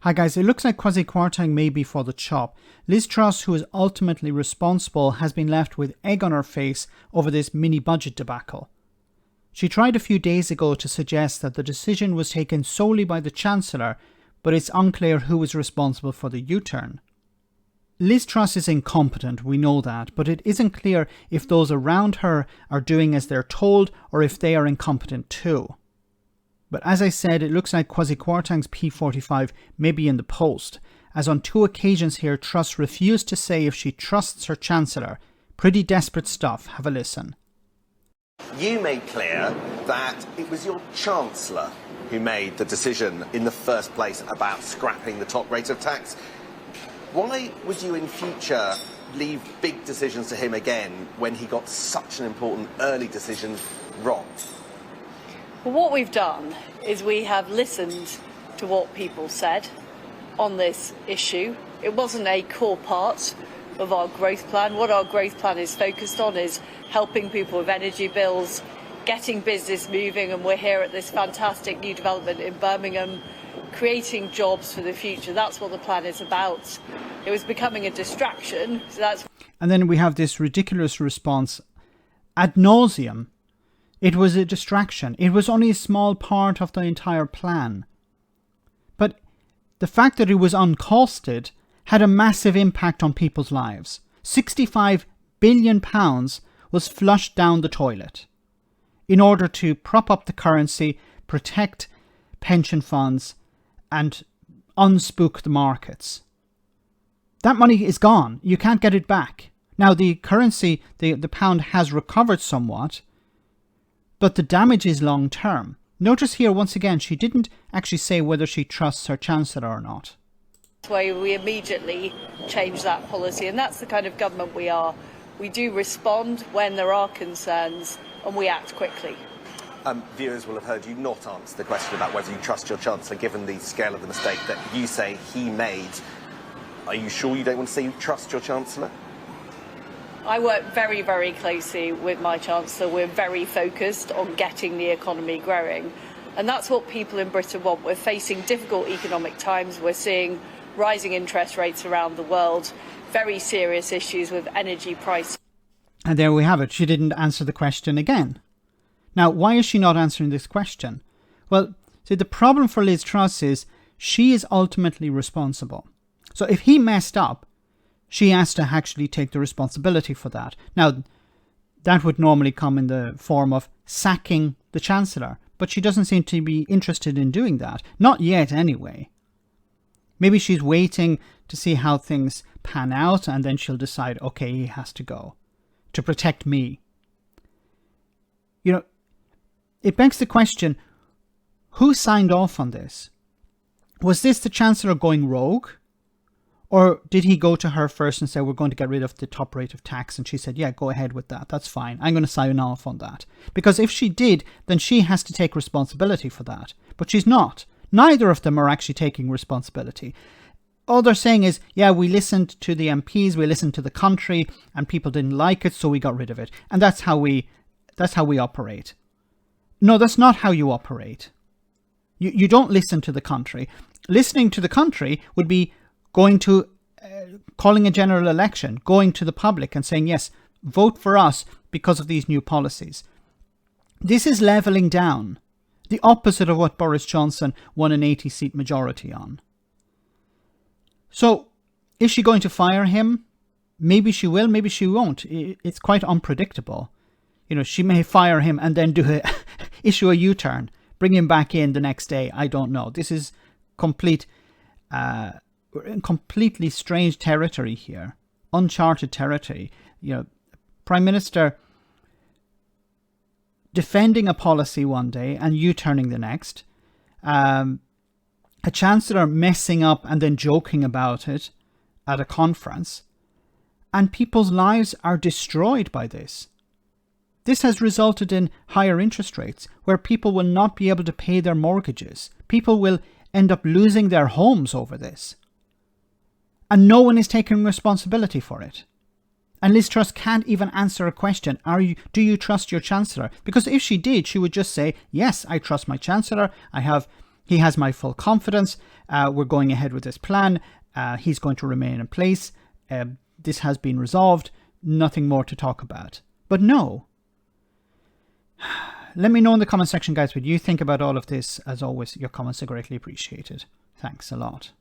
Hi guys, it looks like Kwasi Kwarteng may be for the chop. Liz Truss, who is ultimately responsible, has been left with egg on her face over this mini-budget debacle. She tried a few days ago to suggest that the decision was taken solely by the Chancellor, but it's unclear who is responsible for the U-turn. Liz Truss is incompetent, we know that, but it isn't clear if those around her are doing as they're told or if they are incompetent too. But as I said, it looks like Kwasi Kwarteng's P45 may be in the post, as on 2 occasions here Truss refused to say if she trusts her Chancellor. Pretty desperate stuff. Have a listen. You made clear that it was your Chancellor who made the decision in the first place about scrapping the top rate of tax. Why would you in future leave big decisions to him again when he got such an important early decision wrong? Well, what we've done is we have listened to what people said on this issue. It wasn't a core part of our growth plan. What our growth plan is focused on is helping people with energy bills, getting business moving, and we're here at this fantastic new development in Birmingham, creating jobs for the future. That's what the plan is about. It was becoming a distraction, so that's... And then we have this ridiculous response ad nauseum. It was a distraction. It was only a small part of the entire plan. But the fact that it was uncosted had a massive impact on people's lives. £65 billion was flushed down the toilet in order to prop up the currency, protect pension funds, and unspook the markets. That money is gone. You can't get it back. Now, the currency, the pound has recovered somewhat, but the damage is long term. Notice here, once again, she didn't actually say whether she trusts her Chancellor or not. That's why we immediately change that policy, and that's the kind of government we are. We do respond when there are concerns, and we act quickly. Viewers will have heard you not answer the question about whether you trust your Chancellor, given the scale of the mistake that you say he made. Are you sure you don't want to say you trust your Chancellor? I work very, very closely with my Chancellor. We're very focused on getting the economy growing. And that's what people in Britain want. We're facing difficult economic times. We're seeing rising interest rates around the world, very serious issues with energy prices. And there we have it. She didn't answer the question again. Now, why is she not answering this question? Well, see, the problem for Liz Truss is she is ultimately responsible. So if he messed up, she has to actually take the responsibility for that. Now, that would normally come in the form of sacking the Chancellor, but she doesn't seem to be interested in doing that. Not yet, anyway. Maybe she's waiting to see how things pan out, and then she'll decide, okay, he has to go to protect me. You know, it begs the question, who signed off on this? Was this the Chancellor going rogue? Or did he go to her first and say, we're going to get rid of the top rate of tax? And she said, yeah, go ahead with that. That's fine. I'm going to sign off on that. Because if she did, then she has to take responsibility for that. But she's not. Neither of them are actually taking responsibility. All they're saying is, yeah, we listened to the MPs, we listened to the country, and people didn't like it, so we got rid of it. And that's how we operate. No, that's not how you operate. You don't listen to the country. Listening to the country would be going to, calling a general election, going to the public and saying, yes, vote for us because of these new policies. This is levelling down, the opposite of what Boris Johnson won an 80-seat majority on. So, is she going to fire him? Maybe she will, maybe she won't. It's quite unpredictable. You know, she may fire him and then issue a U-turn, bring him back in the next day. I don't know. This is completely strange territory here, uncharted territory. You know, Prime Minister defending a policy one day and U-turning the next. A Chancellor messing up and then joking about it at a conference. And people's lives are destroyed by this. This has resulted in higher interest rates where people will not be able to pay their mortgages. People will end up losing their homes over this. And no one is taking responsibility for it. And Liz Truss can't even answer a question. Do you trust your Chancellor? Because if she did, she would just say, yes, I trust my Chancellor. I have He has my full confidence. We're going ahead with this plan. He's going to remain in place. This has been resolved. Nothing more to talk about. But no. Let me know in the comment section, guys, what you think about all of this. As always, your comments are greatly appreciated. Thanks a lot.